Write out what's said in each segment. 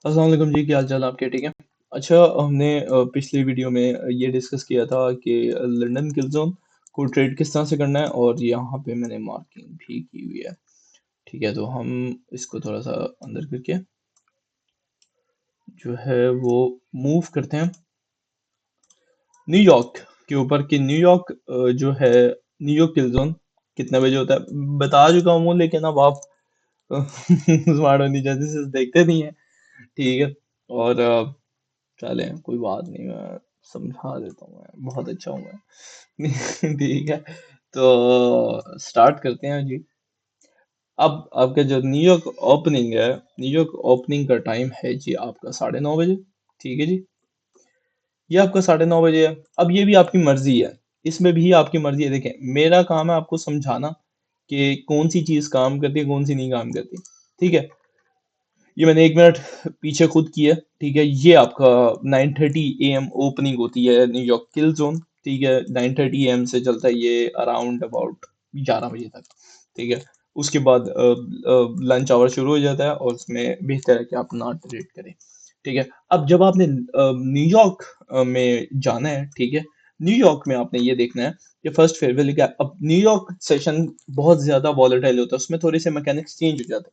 अस्सलाम वालेकुम जी, क्या हाल चाल आपके? ठीक है। अच्छा, हमने पिछली वीडियो में ये डिस्कस किया था कि लंदन किल जोन को ट्रेड किस तरह से करना है, और यहाँ पे मैंने मार्किंग भी की हुई है। ठीक है, तो हम इसको थोड़ा सा अंदर करके जो है वो मूव करते हैं न्यूयॉर्क के ऊपर कि न्यूयॉर्क जो है न्यूयॉर्क किल जोन कितने बजे होता है बता चुका हूँ, लेकिन अब आप स्मार्ट होनी जैसे से देखते नहीं है। ठीक है। और चले, कोई बात नहीं, मैं समझा देता हूँ, मैं बहुत अच्छा हूँ मैं। ठीक है, तो स्टार्ट करते हैं जी। अब आपका जो न्यूयॉर्क ओपनिंग है, न्यूयॉर्क ओपनिंग का टाइम है जी आपका 9:30 बजे। ठीक है जी, ये आपका 9:30 बजे है। अब ये भी आपकी मर्जी है, इसमें भी आपकी मर्जी है। देखें, मेरा काम है आपको समझाना कि कौन सी चीज काम करती है, कौन सी नहीं काम करती। ठीक है, ये मैंने 1 मिनट पीछे खुद किया। ठीक है, ये आपका 9:30 AM ओपनिंग होती है न्यूयॉर्क किल जोन। ठीक है, 9:30 AM से चलता है ये अराउंड अबाउट 11 बजे तक। ठीक है, उसके बाद लंच आवर शुरू हो जाता है, और उसमें बेहतर है कि आप ना ट्रेड करें। ठीक है, अब जब आपने न्यूयॉर्क में जाना है, ठीक है, न्यूयॉर्क में आपने ये देखना है कि फर्स्ट फेयर वैल्यू क्या है। अब न्यूयॉर्क सेशन बहुत ज्यादा वॉलेटाइल होता है, उसमें थोड़े से मैकेनिक्स चेंज हो जाते हैं।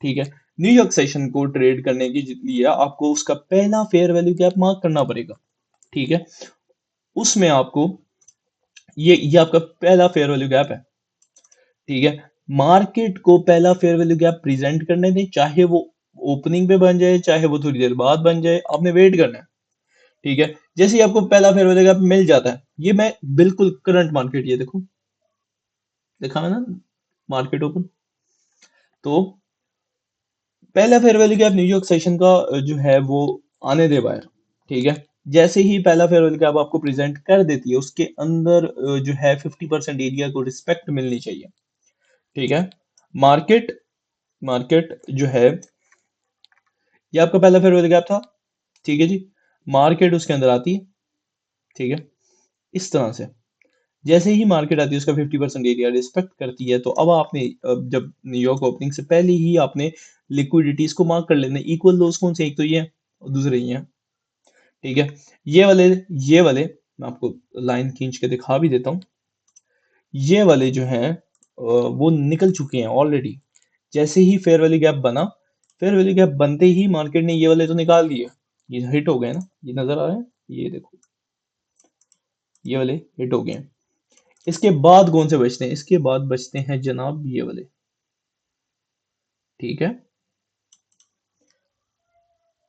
ठीक है, न्यूयॉर्क सेशन को ट्रेड करने के लिए आपको उसका पहला फेयर वैल्यू गैप मार्क करना पड़ेगा। ठीक है, उसमें आपको ये आपका पहला फेयर वैल्यू गैप है। ठीक है, मार्केट को पहला फेयर वैल्यू गैप प्रेजेंट करने दें, चाहे वो ओपनिंग पे बन जाए, चाहे वो थोड़ी देर बाद बन जाए, आपने वेट करना है। ठीक है, जैसे ही आपको पहला फेयर वैल्यू गैप मिल जाता है, ये मैं बिल्कुल करंट मार्केट, ये देखो, देखा मैंने मार्केट ओपन। तो पहला fair value gap New York session का जो है वो आने दे बाहर। ठीक है, जैसे ही पहला फेयर वैल्यू गैप आपको प्रेजेंट कर देती है, उसके अंदर जो है 50% एरिया को रिस्पेक्ट मिलनी चाहिए। ठीक है, मार्केट मार्केट जो है, ये आपका पहला फेयर वैल्यू गैप था। ठीक है जी, मार्केट उसके अंदर आती है। ठीक है, इस तरह से जैसे ही मार्केट आती है, उसका 50% एरिया रिस्पेक्ट करती है, तो अब आपने जब न्यूयॉर्क ओपनिंग से पहले ही आपने लिक्विडिटीज को मार्क कर लेना है। इक्वल लोस कौन से, एक तो ये है और दूसरे ये हैं। ठीक है, ये वाले मैं आपको लाइन खींच के दिखा भी देता हूँ। ये वाले जो हैं वो निकल चुके हैं ऑलरेडी। जैसे ही फेयर वैल्यू गैप बना, फेयर वैल्यू गैप बनते ही मार्केट ने ये वाले तो निकाल दिए, ये हिट हो गए ना, ये नजर आ रहे हैं, ये देखो, ये वाले हिट हो गए हैं। इसके बाद कौन से बचते हैं? इसके बाद बचते हैं जनाब ये वाले। ठीक है,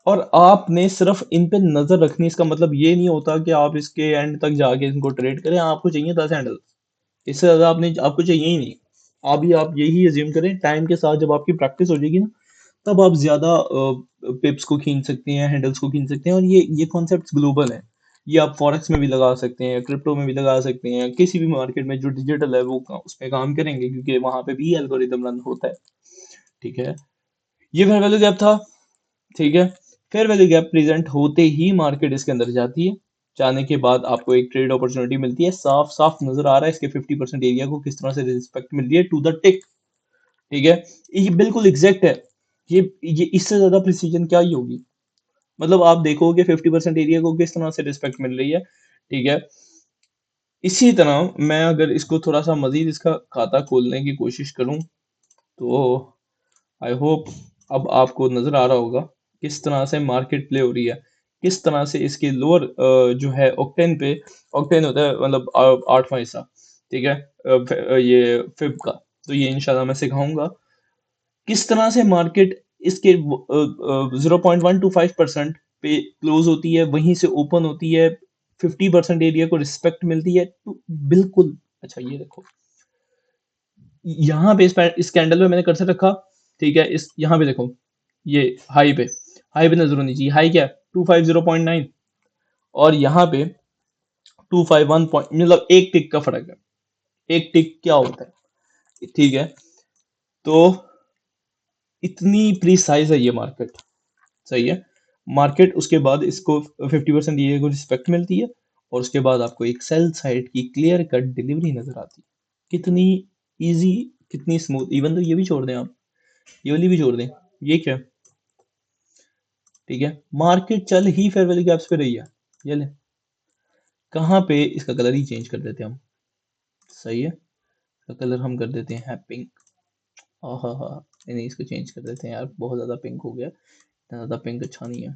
और आपने सिर्फ इन पे नजर रखनी। इसका मतलब ये नहीं होता कि आप इसके एंड तक जाके इनको ट्रेड करें। आपको चाहिए 10 हैंडल, इससे ज्यादा आपने आपको चाहिए ही नहीं। अभी आप यही अज्यूम करें, टाइम के साथ जब आपकी प्रैक्टिस हो जाएगी ना, तब आप ज्यादा पिप्स को खींच सकते हैं, हैंडल्स को खींच सकते हैं। और ये कॉन्सेप्ट ग्लोबल है। ये आप फॉरेक्स में भी लगा सकते हैं, क्रिप्टो में भी लगा सकते हैं, किसी भी मार्केट में जो डिजिटल है वो उस पर काम करेंगे, क्योंकि वहां पे भी एल्गोरिदम रन होता है। ठीक है, ये फेयर वैल्यू गैप था। ठीक है, फेयर वैल्यू गैप प्रेजेंट होते ही मार्केट इसके अंदर जाती है। जाने के बाद आपको एक ट्रेड अपॉर्चुनिटी मिलती है। साफ साफ नजर आ रहा है इसके 50% एरिया को किस तरह से रिस्पेक्ट मिल रही है टू द टिक। ठीक है, ये बिल्कुल एग्जैक्ट है। ये इससे ज्यादा प्रिसीजन क्या ही होगी। मतलब आप देखोगे 50% एरिया को किस तरह से रिस्पेक्ट मिल रही है। ठीक है, इसी तरह मैं अगर इसको थोड़ा सा मजीद इसका खाता खोलने की कोशिश करूं, तो आई होप अब आपको नजर आ रहा होगा किस तरह से मार्केट प्ले हो रही है, किस तरह से इसके लोअर जो है ऑक्टेन पे, ऑक्टेन होता है मतलब 8वां हिस्सा। ठीक है, ये फिब का, तो ये इंशाल्लाह मैं सिखाऊंगा किस तरह से मार्केट इसके 0.125% पे क्लोज होती है, वहीं से ओपन होती है, 50% एरिया को रिस्पेक्ट मिलती है। तो बिल्कुल, अच्छा ये देखो, यहाँ पे इस कैंडल पे मैंने कर्सर रखा। ठीक है, इस यहाँ पे देखो, ये हाई पे नजर होनी चाहिए। हाई क्या है? 250.9। और यहाँ पे 251 पॉइंट, मतलब एक टिक का फर्क है। एक टिक क्या होता है? ठीक है, तो इतनी प्रीसाइज है ये मार्केट। सही है, मार्केट उसके बाद इसको 50% ये को रिस्पेक्ट मिलती है, और उसके बाद आपको एक सेल साइड की क्लियर कट डिलीवरी नजर आती है। कितनी इजी, कितनी स्मूथ। इवन तो ये भी छोड़ दें आप, ये वाली भी छोड़ दें, ये क्या है? ठीक है, मार्केट चल ही फेयर वैल्यू गैप्स पे रही है। ये ले, कहाँ पे इसका कलर ही चेंज कर देते हैं हम। सही है, इसका कलर हम कर देते हैं पिंक। हाँ हाँ हाँ, नहीं नहीं, इसको चेंज कर देते हैं यार, बहुत ज्यादा पिंक हो गया, इतना ज्यादा पिंक अच्छा नहीं है।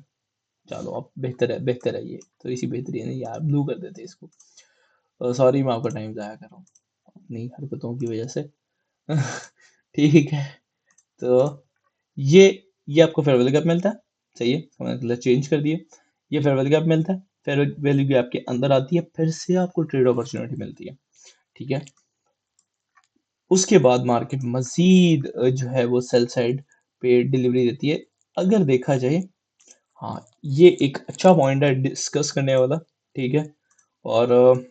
चलो अब बेहतर है, बेहतर है, ये थोड़ी सी बेहतरी है नहीं यार, ब्लू कर देते हैं इसको। सॉरी, मैं आपका टाइम जाया कर रहा हूँ अपनी हरकतों की वजह से। ठीक है, तो ये ये आपको फेयर वैल्यू गैप मिलता है। सही है, हमने कलर चेंज कर दिए। ये फेयर वैल्यू गैप मिलता है, फेयर वैल्यू गैप के अंदर आती है, फिर से आपको ट्रेड अपॉर्चुनिटी मिलती है। ठीक है, उसके बाद मार्केट मजीद जो है वो सेल साइड पे डिलीवरी देती है। अगर देखा जाए, हाँ, ये एक अच्छा पॉइंट है डिस्कस करने वाला। ठीक है, और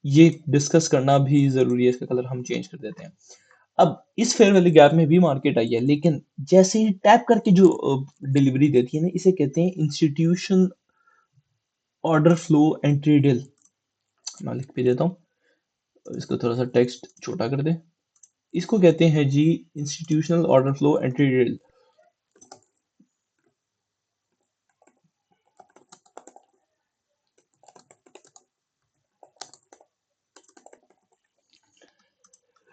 ये डिस्कस करना भी जरूरी है, इसका कलर हम चेंज कर देते हैं। अब इस फेयर वैल्यू गैप में भी मार्केट आई है, लेकिन जैसे ही टैप करके जो डिलीवरी देती है ना, इसे कहते हैं institution order flow entry deal. मैं लिख भी देता हूँ, इसको थोड़ा सा टेक्स्ट छोटा कर दे। इसको कहते हैं जी institutional order flow entry deal.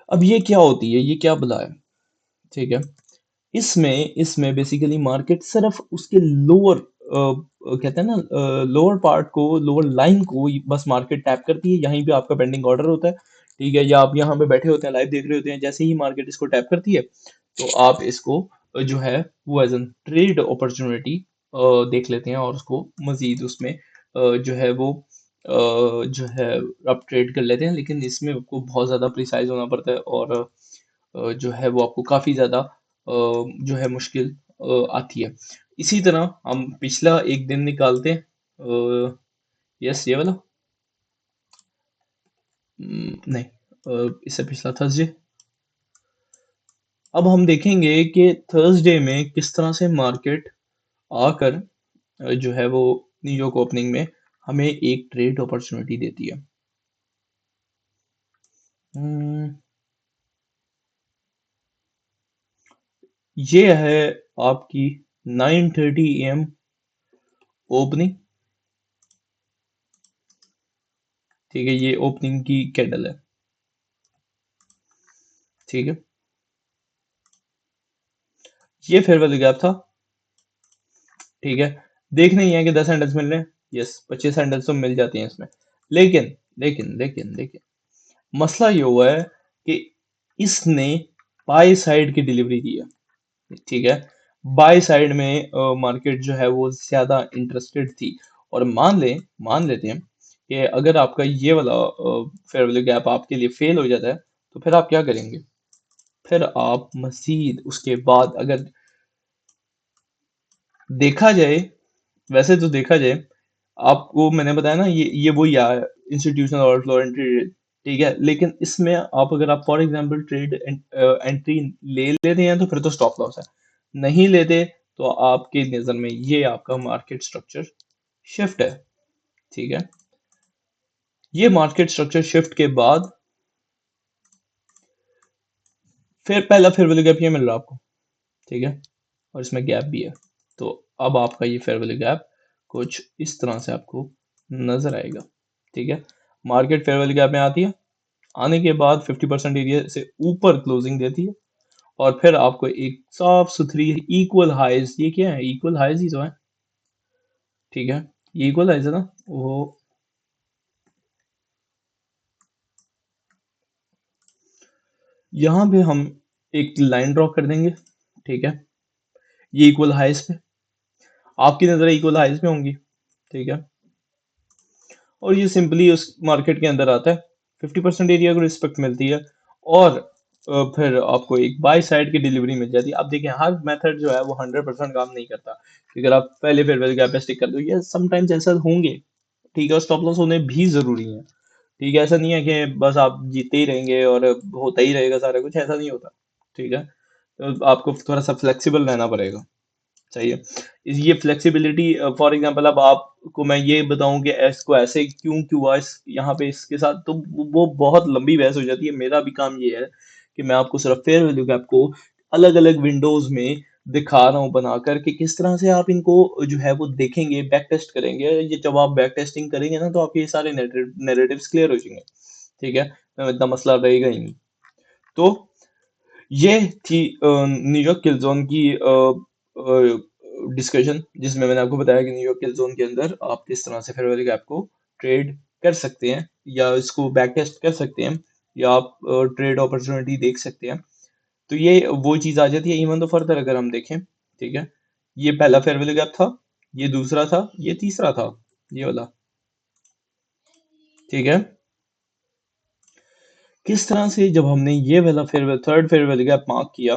अब ये क्या होती है, ये क्या बुला है? ठीक है, इसमें इसमें बेसिकली मार्केट सिर्फ उसके लोअर, कहते हैं ना, लोअर पार्ट को, लोअर लाइन को बस मार्केट टैप करती है। यहीं पे आपका पेंडिंग ऑर्डर होता है। ठीक है, या आप यहाँ पे बैठे होते हैं, लाइव देख रहे होते हैं, जैसे ही मार्केट इसको टैप करती है, तो आप इसको जो है वो एज एन ट्रेड अपॉर्चुनिटी देख लेते हैं, और उसको मजीद उसमें जो है वो जो है आप ट्रेड कर लेते हैं। लेकिन इसमें आपको बहुत ज़्यादा प्रिसाइज होना पड़ता है, और जो है वो आपको काफ़ी ज़्यादा जो है मुश्किल आती है। इसी तरह हम पिछला एक दिन निकालते हैं, यस ये वाला, नहीं, इससे पिछला थर्सडे। अब हम देखेंगे कि थर्सडे में किस तरह से मार्केट आकर जो है वो न्यूयॉर्क ओपनिंग में हमें एक ट्रेड अपॉर्चुनिटी देती है। हम्म, ये है आपकी 9:30 AM ओपनिंग। ठीक है, ये ओपनिंग की कैंडल है। ठीक है, ये फेयर वैल्यू गैप था। ठीक है, देख नहीं है कि 10 हैंडल्स मिल रहे हैं, यस 25 हैंडल्स तो मिल जाती हैं इसमें। लेकिन लेकिन मसला ये हुआ है कि इसने बाय साइड की डिलीवरी दी है। ठीक है, बाय साइड में मार्केट जो है वो ज्यादा इंटरेस्टेड थी। और मान लेते हैं कि अगर आपका ये वाला फेयर वैल्यू गैप आपके लिए फेल हो जाता है, तो फिर आप क्या करेंगे? फिर आप मजीद उसके बाद अगर देखा जाए, वैसे तो देखा जाए, आपको मैंने बताया ना, ये वही है, इंस्टीट्यूशनल और फ्लोर एंट्री। ठीक है, लेकिन इसमें आप अगर आप फॉर एग्जांपल ट्रेड एंट्री ले लेते हैं, तो फिर तो स्टॉप लॉस है। नहीं लेते, तो आपकी नज़र में ये आपका मार्केट स्ट्रक्चर शिफ्ट है। ठीक है, ये मार्केट स्ट्रक्चर शिफ्ट के बाद फिर पहला फेयर वैल्यू गैप ये मिल रहा है आपको। ठीक है, और इसमें गैप भी है। तो अब आपका ये फेयर वैल्यू गैप कुछ इस तरह से आपको नजर आएगा। ठीक है, मार्केट फेयर वैल्यू गैप में आती है, आने के बाद 50% एरिया से ऊपर क्लोजिंग देती है, और फिर आपको एक साफ सुथरी इक्वल हाइज, ये क्या है, इक्वल हाइज ही तो है। ठीक है, ये इक्वल हाइज है ना, वो यहाँ पे हम एक लाइन ड्रॉ कर देंगे। ठीक है, ये इक्वल हाइज पे, आपकी नजर इक्वल हाइज पे होंगी। ठीक है, और ये सिंपली उस मार्केट के अंदर आता है, 50% एरिया को रिस्पेक्ट मिलती है, और फिर आपको एक बाय साइड की डिलीवरी मिल जाती है। अब देखिए, हर मेथड जो है वो 100% काम नहीं करता, कि अगर आप पहले फेयर वैल्यू गैप पे स्टिक कर दो, ये समटाइम्स ऐसा होंगे। ठीक है, और स्टॉप लॉस होने भी जरूरी है। ठीक है, ऐसा नहीं है कि बस आप जीतते ही रहेंगे और होता ही रहेगा सारा कुछ, ऐसा नहीं होता। ठीक है, तो आपको थोड़ा सा फ्लेक्सिबल रहना पड़ेगा। चाहिए ये फ्लेक्सिबिलिटी। फॉर एग्जांपल, अब आपको मैं ये बताऊं कि इसको ऐसे क्यों क्यों हुआ इस यहाँ पे इसके साथ, तो वो बहुत लंबी बहस हो जाती है। मेरा भी काम ये है कि मैं आपको सिर्फ फेयर वैल्यू गैप को अलग अलग विंडोज में दिखा रहा हूँ बनाकर कि किस तरह से आप इनको जो है वो देखेंगे, बैक टेस्ट करेंगे। ये जब आप बैक टेस्टिंग करेंगे ना, तो आपके ये सारे नैरेटिव्स क्लियर हो जाएंगे। ठीक है, इतना मसला रहेगा ही नहीं। तो ये थी न्यूयॉर्क किलजोन की डिस्कशन, जिसमें मैंने आपको बताया कि न्यूयॉर्क किलजोन के अंदर आप किस तरह से फेयर वैल्यू गैप को ट्रेड कर सकते हैं, या इसको बैक टेस्ट कर सकते हैं, या आप ट्रेड अपॉर्चुनिटी देख सकते हैं। तो ये वो चीज आ जाती है। इवन तो फर्दर अगर हम देखें, ठीक है, ये पहला फेयर वैल्यू गैप था, ये दूसरा था, ये तीसरा था, ये वाला। ठीक है, किस तरह से जब हमने ये वाला fair third fair value gap mark किया,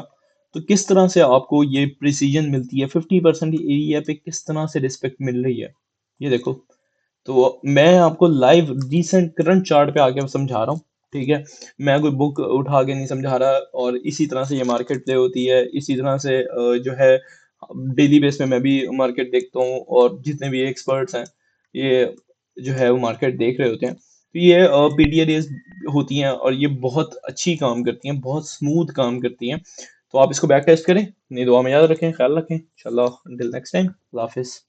तो किस तरह से आपको ये प्रिसीजन मिलती है, 50% एरिया पे किस तरह से रिस्पेक्ट मिल रही है, ये देखो। तो मैं आपको लाइव रिसेंट करंट चार्ट पे आके समझा रहा हूँ। ठीक है, मैं कोई बुक उठा के नहीं समझा रहा, और इसी तरह से ये मार्केट प्ले होती है। इसी तरह से जो है डेली बेस पे मैं भी मार्केट देखता हूँ, और जितने भी एक्सपर्ट्स हैं ये जो है वो मार्केट देख रहे होते हैं। तो ये पीडीआर होती हैं, और ये बहुत अच्छी काम करती हैं, बहुत स्मूथ काम करती हैं। तो आप इसको बैक टेस्ट करें, नहीं दुआ में याद रखें, ख्याल रखें, इंशाल्लाह, until नेक्स्ट टाइम, अल्लाह हाफिज।